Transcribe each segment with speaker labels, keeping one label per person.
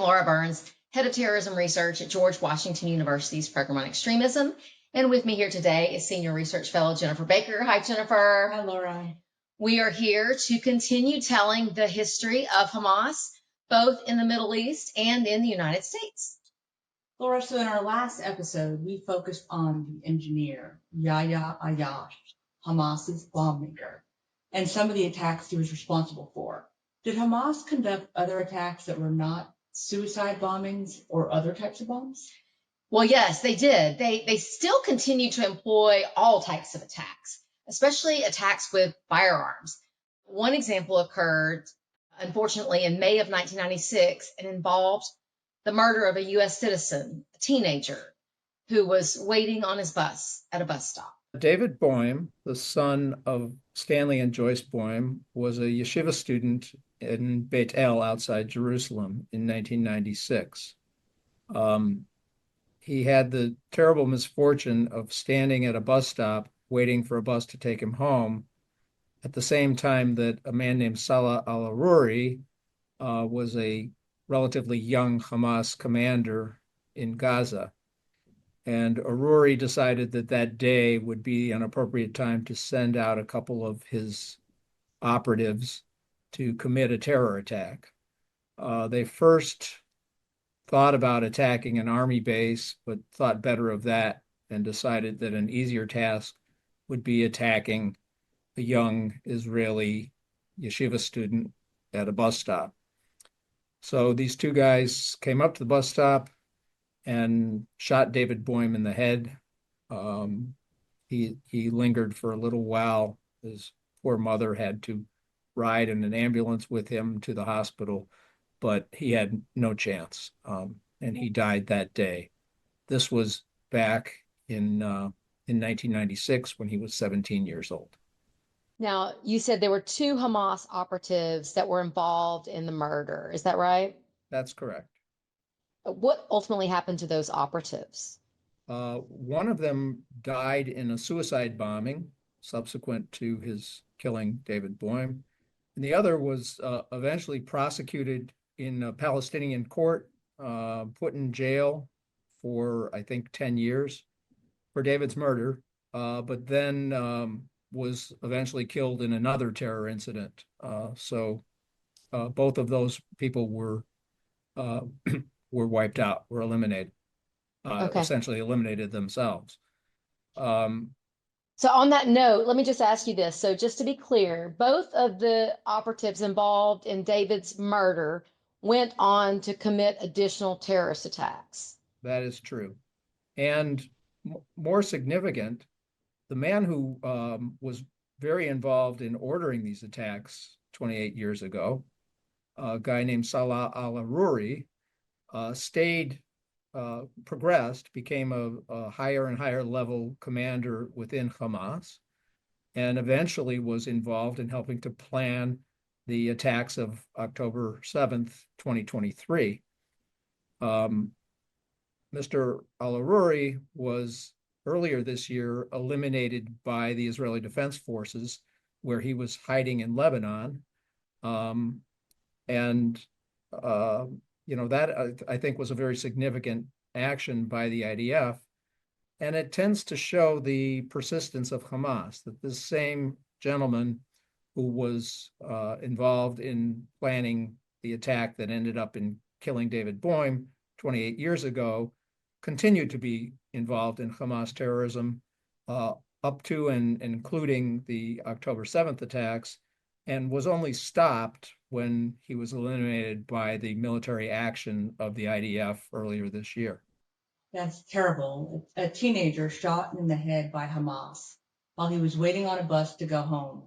Speaker 1: Laura Burns, Head of Terrorism Research at George Washington University's Program on Extremism. And with me here today is Senior Research Fellow Jennifer Baker. Hi, Jennifer.
Speaker 2: Hi, Laura.
Speaker 1: We are here to continue telling the history of Hamas, both in the Middle East and in the United States.
Speaker 2: Laura, so in our last episode, we focused on the engineer, Yahya Ayyash, Hamas's bomb maker, and some of the attacks he was responsible for. Did Hamas conduct other attacks that were not suicide bombings or other types of bombs?
Speaker 1: Well, yes, they did. They still continue to employ all types of attacks, especially attacks with firearms. One example occurred, unfortunately, in May of 1996 and involved the murder of a U.S. citizen, a teenager, who was waiting on his bus at a bus stop.
Speaker 3: David Boehm, the son of Stanley and Joyce Boehm, was a yeshiva student in Beit El outside Jerusalem in 1996. He had the terrible misfortune of standing at a bus stop waiting for a bus to take him home at the same time that a man named Salah al-Aruri was a relatively young Hamas commander in Gaza. And Aruri decided that that day would be an appropriate time to send out a couple of his operatives to commit a terror attack. They first thought about attacking an army base, but thought better of that and decided that an easier task would be attacking a young Israeli yeshiva student at a bus stop. So these two guys came up to the bus stop and shot David Boehm in the head. He lingered for a little while. His poor mother had to ride in an ambulance with him to the hospital, but he had no chance, and he died that day. This was back in 1996 when he was 17 years old.
Speaker 1: Now, you said there were two Hamas operatives that were involved in the murder. Is that right?
Speaker 3: That's correct.
Speaker 1: What ultimately happened to those operatives?
Speaker 3: One of them died in a suicide bombing subsequent to his killing David Boehm. And the other was eventually prosecuted in a Palestinian court, put in jail for, I think, 10 years for David's murder, but then was eventually killed in another terror incident. So both of those people were wiped out, were eliminated, essentially eliminated themselves.
Speaker 1: So on that note, let me just ask you this. So just to be clear, both of the operatives involved in David's murder went on to commit additional terrorist attacks.
Speaker 3: That is true. And more significant, the man who was very involved in ordering these attacks 28 years ago, a guy named Salah al-Aruri, progressed, became a higher and higher level commander within Hamas, and eventually was involved in helping to plan the attacks of October 7th, 2023. Mr. al-Aruri was earlier this year eliminated by the Israeli Defense Forces, where he was hiding in Lebanon. That I think was a very significant action by the IDF. And it tends to show the persistence of Hamas, that this same gentleman who was involved in planning the attack that ended up in killing David Boehm 28 years ago continued to be involved in Hamas terrorism up to and including the October 7th attacks, and was only stopped when he was eliminated by the military action of the IDF earlier this year.
Speaker 2: That's terrible. A teenager shot in the head by Hamas while he was waiting on a bus to go home.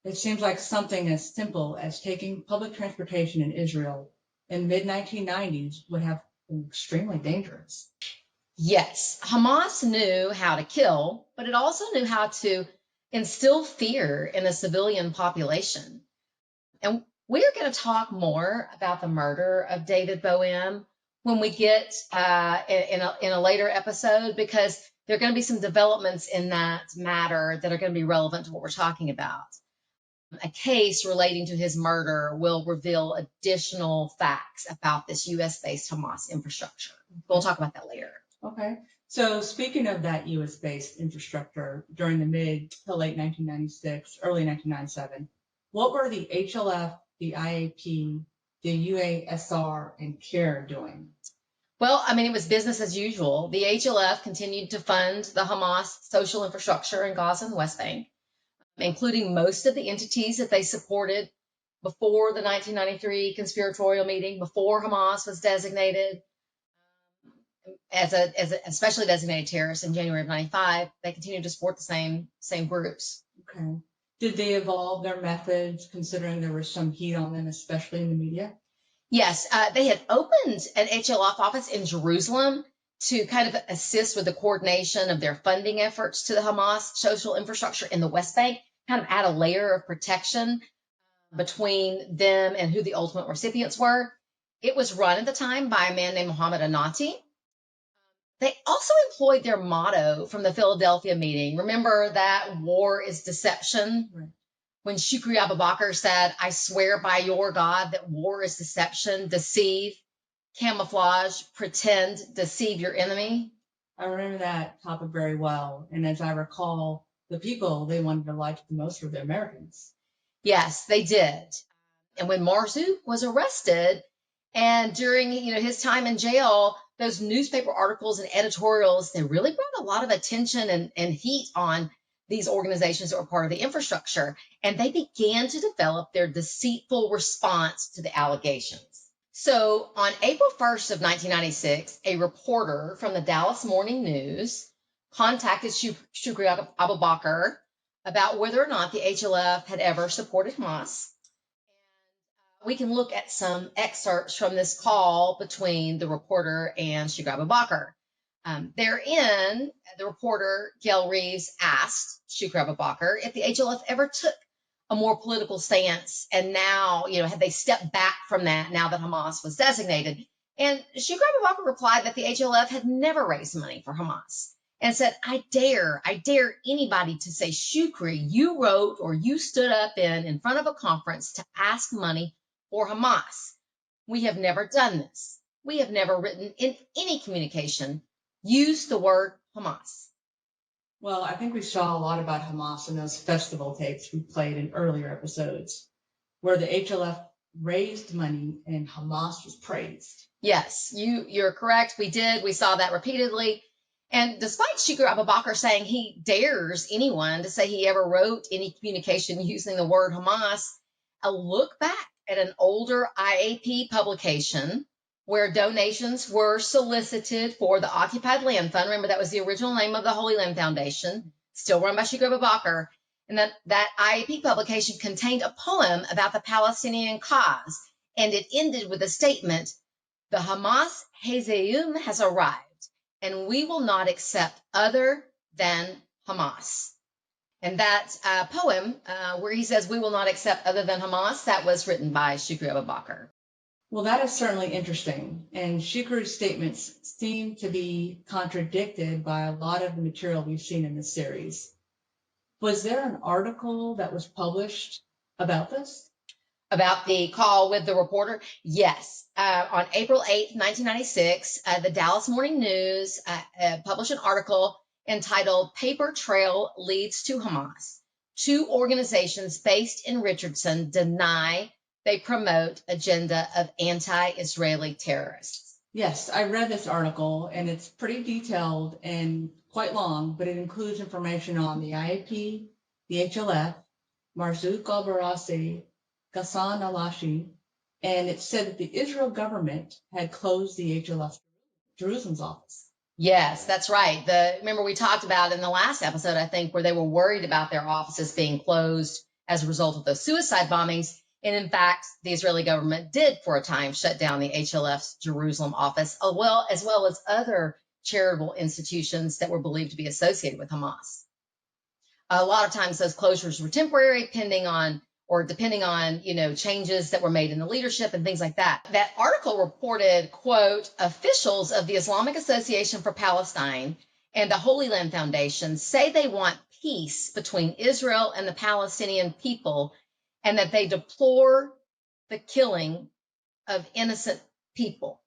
Speaker 2: It seems like something as simple as taking public transportation in Israel in the mid-1990s would have been extremely dangerous.
Speaker 1: Yes, Hamas knew how to kill, but it also knew how to instill fear in a civilian population. And we're going to talk more about the murder of David Boehm when we get in a later episode, because there are going to be some developments in that matter that are going to be relevant to what we're talking about. a case relating to his murder will reveal additional facts about this U.S.-based Hamas infrastructure. We'll talk about that later.
Speaker 2: Okay. So speaking of that U.S.-based infrastructure during the mid to late 1996, early 1997, what were the HLF, the IAP, the UASR, and CARE doing?
Speaker 1: Well, I mean, it was business as usual. The HLF continued to fund the Hamas social infrastructure in Gaza and the West Bank, including most of the entities that they supported before the 1993 conspiratorial meeting, before Hamas was designated as a especially designated terrorist in January of 95. They continued to support the same groups.
Speaker 2: Okay. Did they evolve their methods considering there was some heat on them, especially in the media?
Speaker 1: Yes, they had opened an HLF office in Jerusalem to kind of assist with the coordination of their funding efforts to the Hamas social infrastructure in the West Bank, kind of add a layer of protection between them and who the ultimate recipients were. It was run at the time by a man named Mohammed Anati. They also employed their motto from the Philadelphia meeting. Remember that war is deception?
Speaker 2: Right.
Speaker 1: When Shukri Abu Bakr said, I swear by your God that war is deception, deceive, camouflage, pretend, deceive your enemy.
Speaker 2: I remember that topic very well. And as I recall, the people they wanted to lie to the most were the Americans.
Speaker 1: Yes, they did. And when Marzook was arrested, and during his time in jail, those newspaper articles and editorials, they really brought a lot of attention and heat on these organizations that were part of the infrastructure. And they began to develop their deceitful response to the allegations. So on April 1st of 1996, a reporter from the Dallas Morning News contacted Shukri Abu Bakr about whether or not the HLF had ever supported Hamas. We can look at some excerpts from this call between the reporter and Shukri Abu Bakr. Therein, the reporter, Gail Reeves, asked Shukri Abu Bakr if the HLF ever took a more political stance, and now, had they stepped back from that now that Hamas was designated? And Shukri Abu Bakr replied that the HLF had never raised money for Hamas, and said, I dare anybody to say, Shukri, you wrote or you stood up in front of a conference to ask money for Hamas. We have never done this. We have never written in any communication used the word Hamas.
Speaker 2: Well, I think we saw a lot about Hamas in those festival tapes we played in earlier episodes, where the HLF raised money and Hamas was praised.
Speaker 1: Yes, you're correct. We did. We saw that repeatedly. And despite Shukri Abu Bakr saying he dares anyone to say he ever wrote any communication using the word Hamas, a look back at an older IAP publication where donations were solicited for the Occupied Land Fund. Remember, that was the original name of the Holy Land Foundation, still run by Shukri Abu Bakr. And that IAP publication contained a poem about the Palestinian cause. And it ended with a statement, the Hamas Hazeum has arrived, and we will not accept other than Hamas. And that poem, where he says we will not accept other than Hamas, that was written by Shukri Abu Bakr.
Speaker 2: Well, that is certainly interesting. And Shukri's statements seem to be contradicted by a lot of the material we've seen in this series. Was there an article that was published about this?
Speaker 1: About the call with the reporter? Yes. On April 8th, 1996, the Dallas Morning News published an article entitled Paper Trail Leads to Hamas. Two organizations based in Richardson deny they promote agenda of anti-Israeli terrorists.
Speaker 2: Yes, I read this article, and it's pretty detailed and quite long, but it includes information on the IAP, the HLF, Marzook al-Barasi, Ghassan al-Ashi, and it said that the Israel government had closed the HLF Jerusalem's office.
Speaker 1: Yes, that's right. Remember we talked about in the last episode, I think, where they were worried about their offices being closed as a result of those suicide bombings. And in fact, the Israeli government did for a time shut down the HLF's Jerusalem office, as well as other charitable institutions that were believed to be associated with Hamas. A lot of times those closures were temporary, depending on changes that were made in the leadership and things like that. That article reported, quote, officials of the Islamic Association for Palestine and the Holy Land Foundation say they want peace between Israel and the Palestinian people and that they deplore the killing of innocent people.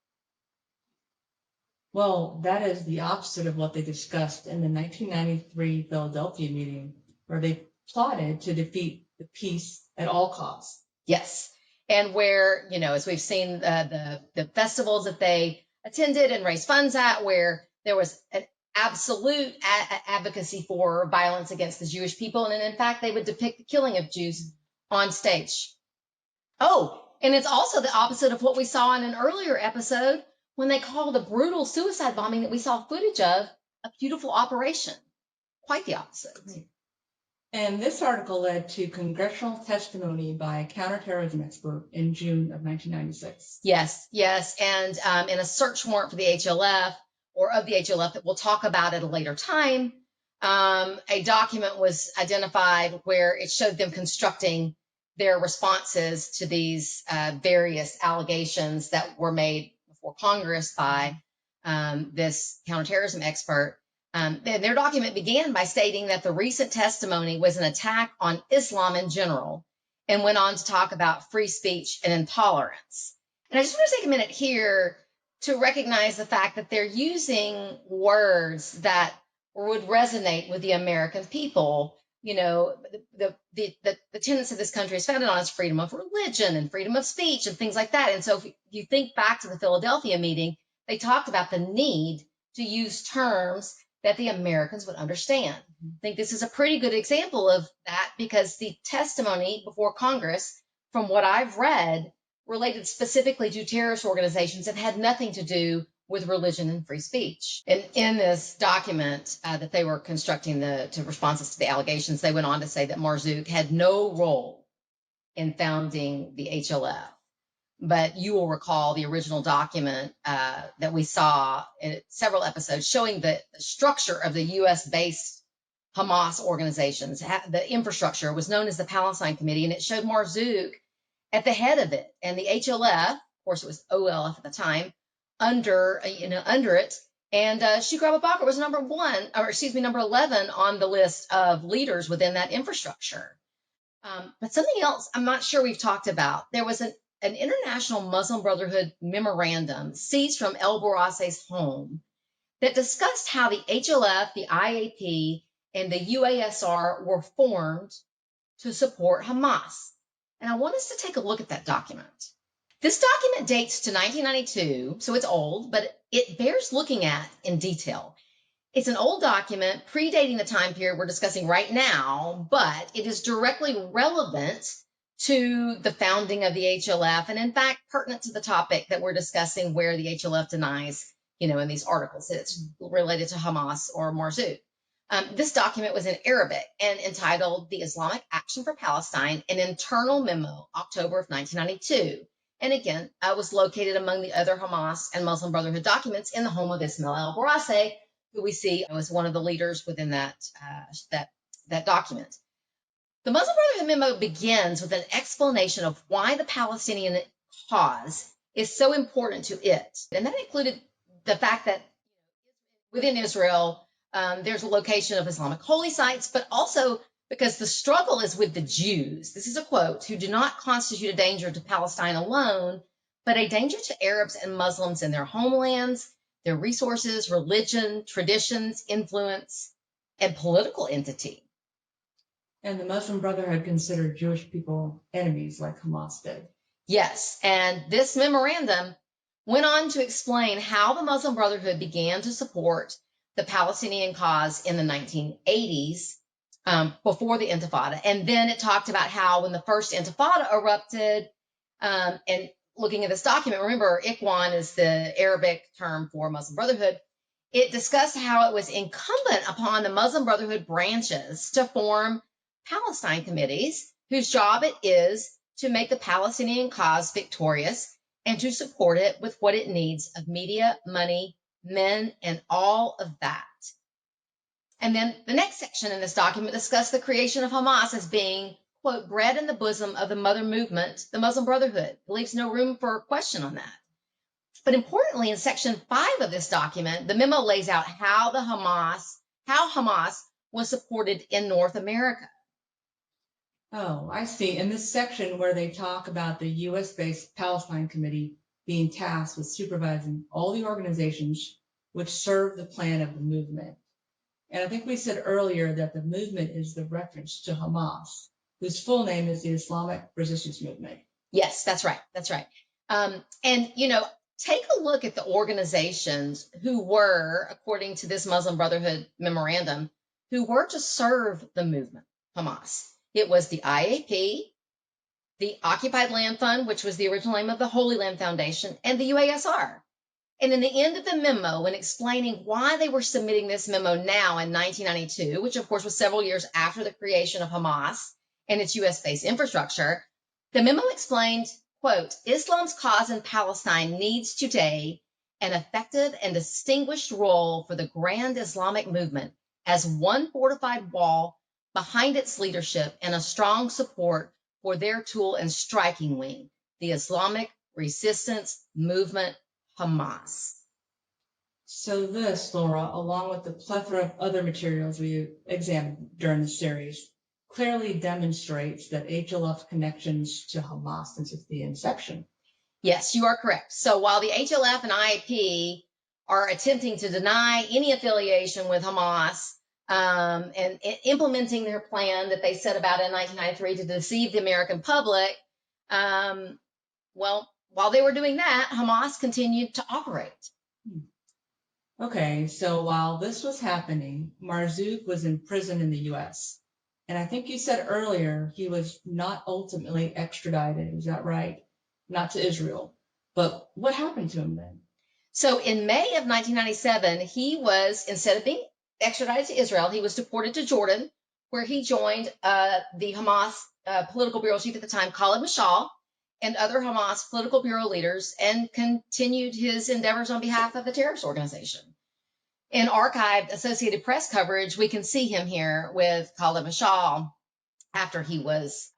Speaker 2: Well, that is the opposite of what they discussed in the 1993 Philadelphia meeting, where they plotted to defeat the peace at all costs.
Speaker 1: Yes. And where, as we've seen the festivals that they attended and raised funds at, where there was an absolute advocacy for violence against the Jewish people. And in fact, they would depict the killing of Jews on stage. Oh, and it's also the opposite of what we saw in an earlier episode when they called the brutal suicide bombing that we saw footage of a beautiful operation. Quite the opposite.
Speaker 2: And this article led to congressional testimony by a counterterrorism expert in June of 1996.
Speaker 1: Yes. And in a search warrant for the HLF, or of the HLF that we'll talk about at a later time, a document was identified where it showed them constructing their responses to these various allegations that were made before Congress by this counterterrorism expert. Their document began by stating that the recent testimony was an attack on Islam in general, and went on to talk about free speech and intolerance. And I just want to take a minute here to recognize the fact that they're using words that would resonate with the American people. The tenets of this country is founded on its freedom of religion and freedom of speech and things like that. And so if you think back to the Philadelphia meeting, they talked about the need to use terms that the Americans would understand. I think this is a pretty good example of that, because the testimony before Congress, from what I've read, related specifically to terrorist organizations and had nothing to do with religion and free speech. And in this document that they were constructing to responses to the allegations, they went on to say that Marzook had no role in founding the HLF. But you will recall the original document that we saw in several episodes showing the structure of the U.S.-based Hamas organizations. The infrastructure was known as the Palestine Committee, and it showed Marzook at the head of it. And the HLF, of course, it was OLF at the time, under it. And Shukr Abu Bakr was number 11 on the list of leaders within that infrastructure. But something else I'm not sure we've talked about. There was an International Muslim Brotherhood memorandum seized from El Bourassa's home that discussed how the HLF, the IAP, and the UASR were formed to support Hamas. And I want us to take a look at that document. This document dates to 1992, so it's old, but it bears looking at in detail. It's an old document predating the time period we're discussing right now, but it is directly relevant to the founding of the HLF, and in fact, pertinent to the topic that we're discussing, where the HLF denies, in these articles, that it's related to Hamas or Marzook. This document was in Arabic and entitled The Islamic Action for Palestine, an internal memo, October of 1992. And again, I was located among the other Hamas and Muslim Brotherhood documents in the home of Ismail el-Bourassa, who we see was one of the leaders within that document. The Muslim Brotherhood memo begins with an explanation of why the Palestinian cause is so important to it. And that included the fact that within Israel, there's a location of Islamic holy sites, but also because the struggle is with the Jews. This is a quote, who do not constitute a danger to Palestine alone, but a danger to Arabs and Muslims in their homelands, their resources, religion, traditions, influence, and political entity.
Speaker 2: And the Muslim Brotherhood considered Jewish people enemies like Hamas did.
Speaker 1: Yes, and this memorandum went on to explain how the Muslim Brotherhood began to support the Palestinian cause in the 1980s, before the Intifada. And then it talked about how when the first Intifada erupted, and looking at this document, remember, Ikhwan is the Arabic term for Muslim Brotherhood. It discussed how it was incumbent upon the Muslim Brotherhood branches to form Palestine committees, whose job it is to make the Palestinian cause victorious and to support it with what it needs of media, money, men, and all of that. And then the next section in this document discussed the creation of Hamas as being, quote, bred in the bosom of the mother movement, the Muslim Brotherhood. It leaves no room for question on that. But importantly, in section 5 of this document, the memo lays out how Hamas was supported in North America.
Speaker 2: Oh, I see. In this section where they talk about the U.S.-based Palestine Committee being tasked with supervising all the organizations which serve the plan of the movement. And I think we said earlier that the movement is the reference to Hamas, whose full name is the Islamic Resistance Movement.
Speaker 1: Yes, that's right. That's right. And, take a look at the organizations who were, according to this Muslim Brotherhood memorandum, who were to serve the movement, Hamas. It was the IAP, the Occupied Land Fund, which was the original name of the Holy Land Foundation, and the UASR. And in the end of the memo, when explaining why they were submitting this memo now in 1992, which of course was several years after the creation of Hamas and its US-based infrastructure, the memo explained, quote, Islam's cause in Palestine needs today an effective and distinguished role for the grand Islamic movement as one fortified wall behind its leadership and a strong support for their tool and striking wing, the Islamic Resistance Movement, Hamas.
Speaker 2: So this, Laura, along with the plethora of other materials we examined during the series, clearly demonstrates that HLF's connections to Hamas since the inception.
Speaker 1: Yes, you are correct. So while the HLF and IAP are attempting to deny any affiliation with Hamas and implementing their plan that they set about in 1993 to deceive the American public, well, while they were doing that, Hamas continued to operate.
Speaker 2: Okay, so while this was happening, Marzook was in prison in the U.S. And I think you said earlier he was not ultimately extradited. Is that right? Not to Israel. But what happened to him then?
Speaker 1: So in May of 1997, he was, instead of being extradited to Israel, he was deported to Jordan, where he joined the Hamas political bureau chief at the time, Khalid Mishal, and other Hamas political bureau leaders, and continued his endeavors on behalf of the terrorist organization. In archived Associated Press coverage, we can see him here with Khalid Mishal after he was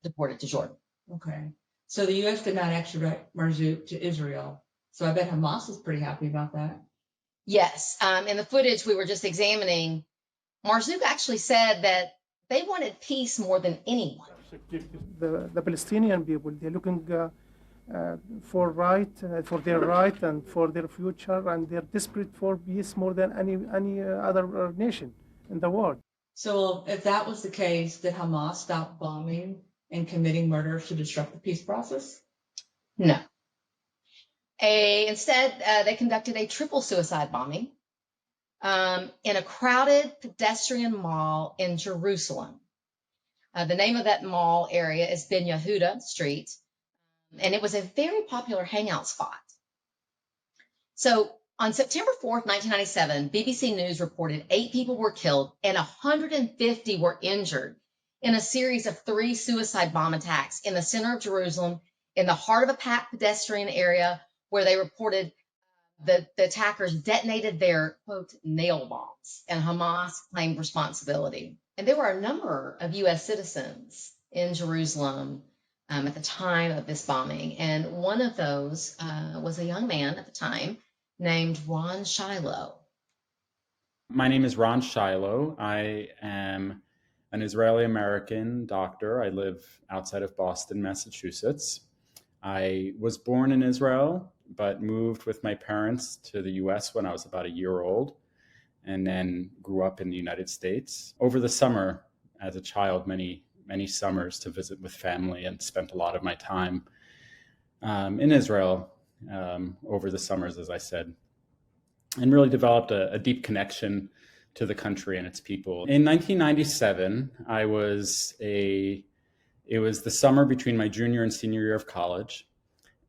Speaker 1: deported to Jordan.
Speaker 2: Okay. So the U.S. did not extradite Marzook to Israel. So I bet Hamas is pretty happy about that.
Speaker 1: Yes. In the footage we were just examining, Marzook actually said that they wanted peace more than anyone.
Speaker 4: The Palestinian people, they're looking for their right and for their future, and they're desperate for peace more than any other nation in the world.
Speaker 2: So if that was the case, did Hamas stop bombing and committing murders to disrupt the peace process?
Speaker 1: No. Instead, they conducted a triple suicide bombing in a crowded pedestrian mall in Jerusalem. The name of that mall area is Ben Yehuda Street, and it was a very popular hangout spot. So on September 4th, 1997, BBC News reported 8 people were killed and 150 were injured in a series of 3 suicide bomb attacks in the center of Jerusalem, in the heart of a packed pedestrian area, where they reported the attackers detonated their, quote, nail bombs, and Hamas claimed responsibility. And there were a number of U.S. citizens in Jerusalem at the time of this bombing. And one of those was a young man at the time named Ron Shiloh.
Speaker 5: My name is Ron Shiloh. I am an Israeli-American doctor. I live outside of Boston, Massachusetts. I was born in Israel, but moved with my parents to the US when I was about a year old, and then grew up in the United States. Over the summer, as a child, many summers to visit with family, and spent a lot of my time in Israel over the summers, as I said, and really developed a deep connection to the country and its people. In 1997, it was the summer between my junior and senior year of college,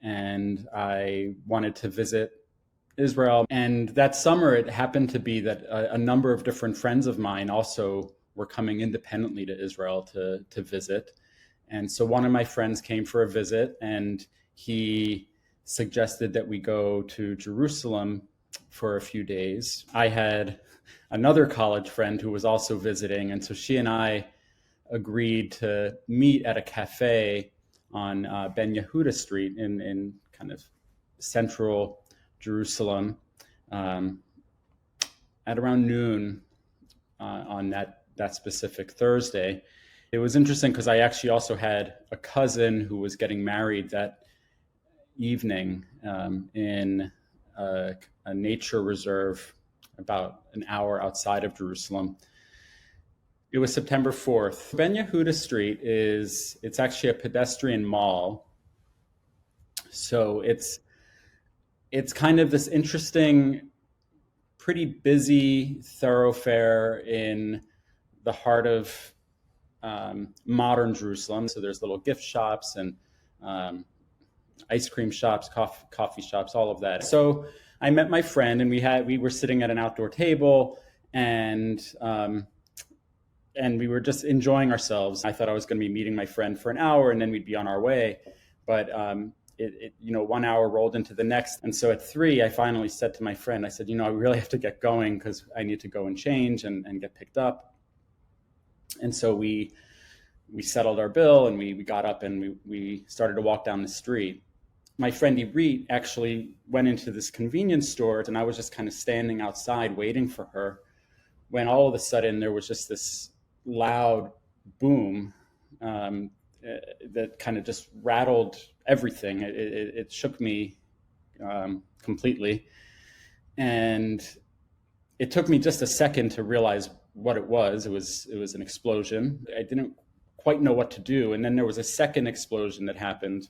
Speaker 5: and I wanted to visit Israel. And that summer, it happened to be that a number of different friends of mine also were coming independently to Israel to visit. And so one of my friends came for a visit, and he suggested that we go to Jerusalem for a few days. I had another college friend who was also visiting, and so she and I agreed to meet at a cafe on Ben Yehuda Street in kind of central Jerusalem at around noon on that specific Thursday. It was interesting because I actually also had a cousin who was getting married that evening in a nature reserve about an hour outside of Jerusalem. It was September 4th. Ben Yehuda Street it's actually a pedestrian mall. So it's kind of this interesting, pretty busy thoroughfare in the heart of modern Jerusalem. So there's little gift shops and ice cream shops, coffee shops, all of that. So I met my friend, and we were sitting at an outdoor table, and we were just enjoying ourselves. I thought I was going to be meeting my friend for an hour, and then we'd be on our way. But 1 hour rolled into the next, and so at 3, I finally said to my friend, I said, I really have to get going because I need to go and change and get picked up. And so we settled our bill, and we got up, and we started to walk down the street. My friend Irit actually went into this convenience store, and I was just kind of standing outside waiting for her, when all of a sudden there was just this loud boom that kind of just rattled everything. It shook me completely. And it took me just a second to realize what it was. It was an explosion. I didn't quite know what to do. And then there was a second explosion that happened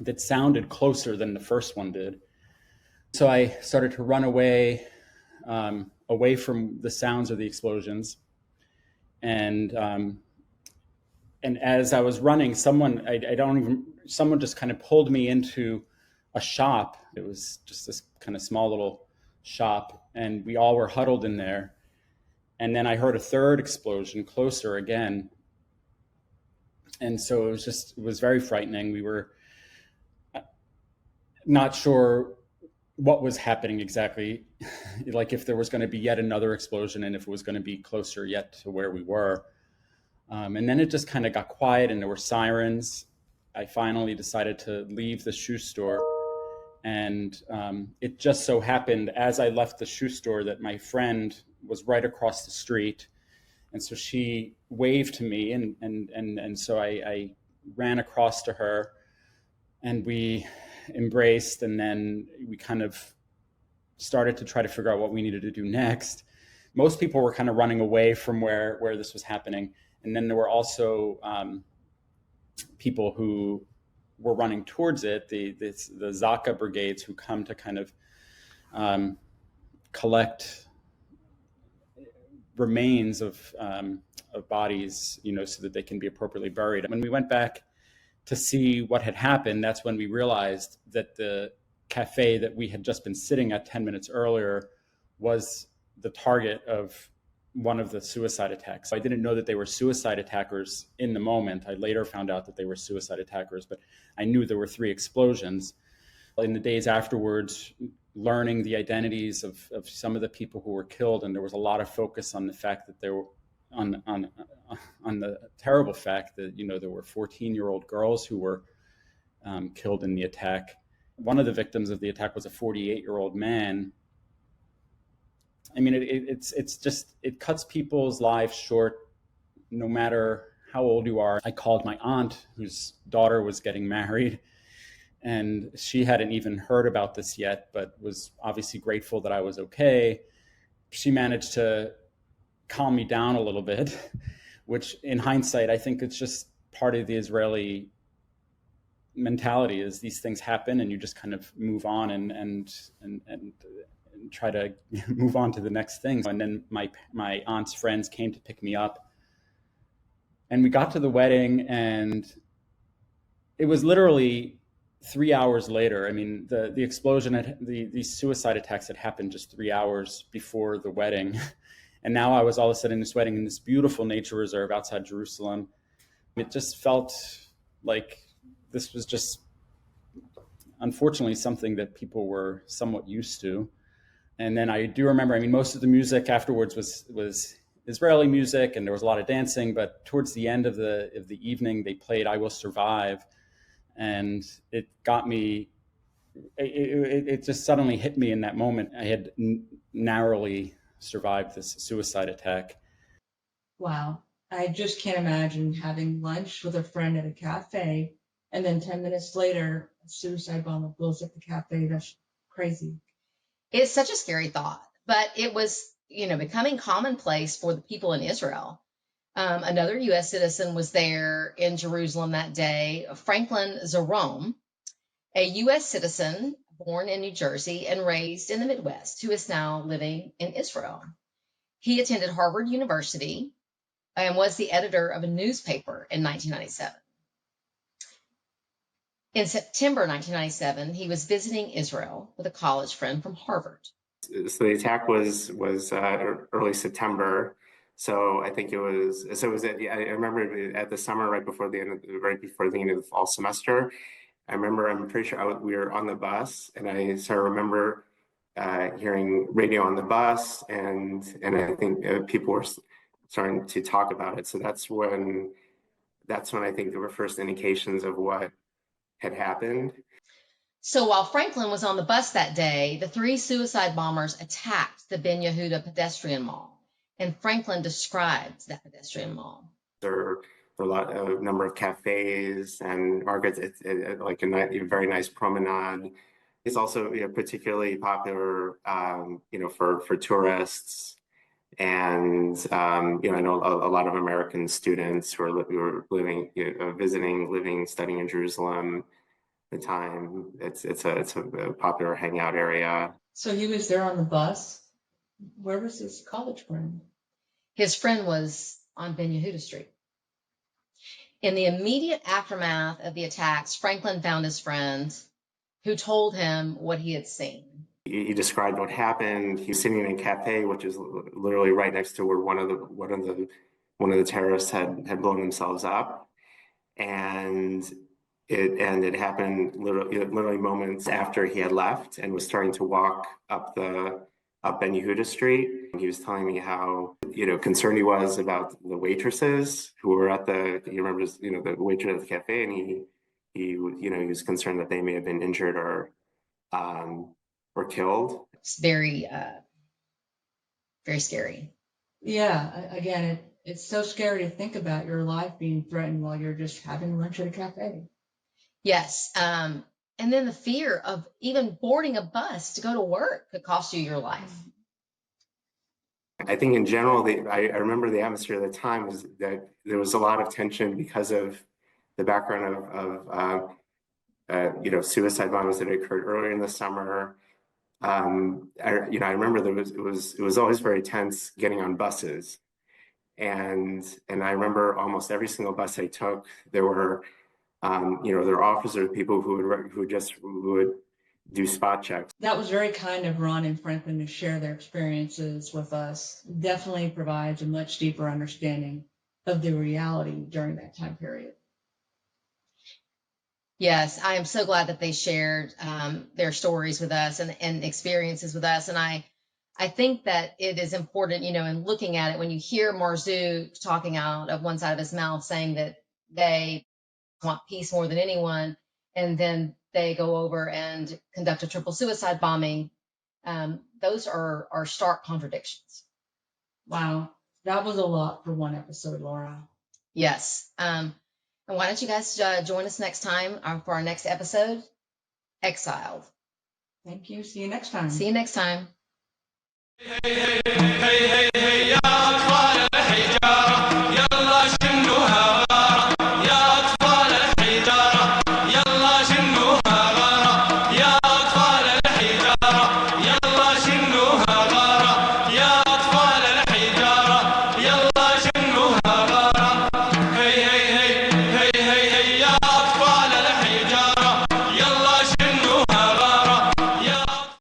Speaker 5: that sounded closer than the first one did. So I started to run away from the sounds of the explosions. And as I was running, someone just kind of pulled me into a shop. It was just this kind of small little shop, and we all were huddled in there. And then I heard a third explosion closer again. And so it was very frightening. We were not sure what was happening exactly, like if there was going to be yet another explosion and if it was going to be closer yet to where we were. And then it just kind of got quiet, and there were sirens. I finally decided to leave the shoe store. And it just so happened as I left the shoe store that my friend was right across the street. And so she waved to me, and so I ran across to her, and we embraced, and then we kind of started to try to figure out what we needed to do next. Most people were kind of running away from where this was happening. And then there were also people who were running towards it, the Zaka brigades, who come to kind of collect remains of bodies, so that they can be appropriately buried. When we went back to see what had happened, that's when we realized that the cafe that we had just been sitting at 10 minutes earlier was the target of one of the suicide attacks. I didn't know that they were suicide attackers in the moment. I later found out that they were suicide attackers, but I knew there were 3 explosions. In the days afterwards, learning the identities of some of the people who were killed, and there was a lot of focus on the fact that there were on the terrible fact that there were 14-year-old girls who were killed in the attack. One of the victims of the attack was a 48-year-old man. I mean, it cuts people's lives short, no matter how old you are. I called my aunt, whose daughter was getting married, and she hadn't even heard about this yet, but was obviously grateful that I was okay. She managed to calm me down a little bit, which in hindsight, I think it's just part of the Israeli mentality, is these things happen and you just kind of move on and try to move on to the next thing. And then my aunt's friends came to pick me up, and we got to the wedding, and it was literally 3 hours later. I mean, the explosion, these suicide attacks had happened just 3 hours before the wedding. And now I was all of a sudden in this wedding in this beautiful nature reserve outside Jerusalem. It just felt like this was just, unfortunately, something that people were somewhat used to. And then I do remember, I mean, most of the music afterwards was Israeli music, and there was a lot of dancing. But towards the end of the evening, they played "I Will Survive," and it got me. It just suddenly hit me in that moment. I had narrowly survived this suicide attack.
Speaker 2: Wow. I just can't imagine having lunch with a friend at a cafe, and then 10 minutes later, a suicide bomber blows up the cafe. That's crazy.
Speaker 1: It's such a scary thought, but it was, becoming commonplace for the people in Israel. Another U.S. citizen was there in Jerusalem that day, Franklin Jerome, a U.S. citizen born in New Jersey and raised in the Midwest, who is now living in Israel. He attended Harvard University and was the editor of a newspaper in 1997. In September 1997, he was visiting Israel with a college friend from Harvard.
Speaker 6: So the attack was early September. So I think it was. So it was. I remember at the summer, right before the end of the fall semester. I'm pretty sure we were on the bus, and I remember hearing radio on the bus, and I think people were starting to talk about it. So that's when I think there were first indications of what had happened.
Speaker 1: So while Franklin was on the bus that day, the 3 suicide bombers attacked the Ben Yehuda pedestrian mall, and Franklin described that pedestrian mall.
Speaker 6: There are a number of cafes and markets. It's like a very nice promenade. It's also particularly popular, for tourists. And I know a lot of American students who are living, visiting, studying in Jerusalem. The time it's a popular hangout area.
Speaker 2: So he was there on the bus. Where was his college friend?
Speaker 1: His friend was on Ben Yehuda Street. In the immediate aftermath of the attacks, Franklin found his friend, who told him what he had seen.
Speaker 6: He described what happened. He was sitting in a cafe, which is literally right next to where one of the terrorists had blown themselves up, and it happened literally moments after he had left and was starting to walk up Ben Yehuda Street. He was telling me how concerned he was about the waitresses who were at he remembers the waitress at the cafe, and he was concerned that they may have been injured or killed.
Speaker 1: It's very very scary.
Speaker 2: Yeah, again, it's so scary to think about your life being threatened while you're just having lunch at a cafe.
Speaker 1: Yes. And then the fear of even boarding a bus to go to work could cost you your life.
Speaker 6: I think in general, I remember the atmosphere at the time was that there was a lot of tension because of the background of suicide bombings that occurred earlier in the summer. I remember it was always very tense getting on buses, and I remember almost every single bus I took, there were there were officers, people who would do spot checks.
Speaker 2: That was very kind of Ron and Franklin to share their experiences with us. Definitely provides a much deeper understanding of the reality during that time period.
Speaker 1: Yes, I am so glad that they shared their stories with us and experiences with us. And I think that it is important, in looking at it, when you hear Marzook talking out of one side of his mouth saying that they want peace more than anyone, and then they go over and conduct a triple suicide bombing. Those are stark contradictions.
Speaker 2: Wow, that was a lot for one episode, Laura.
Speaker 1: Yes. And why don't you guys join us next time for our next episode, Exiled.
Speaker 2: Thank you. See you next time.
Speaker 1: See you next time.
Speaker 7: Hey, hey, hey, hey, hey, hey,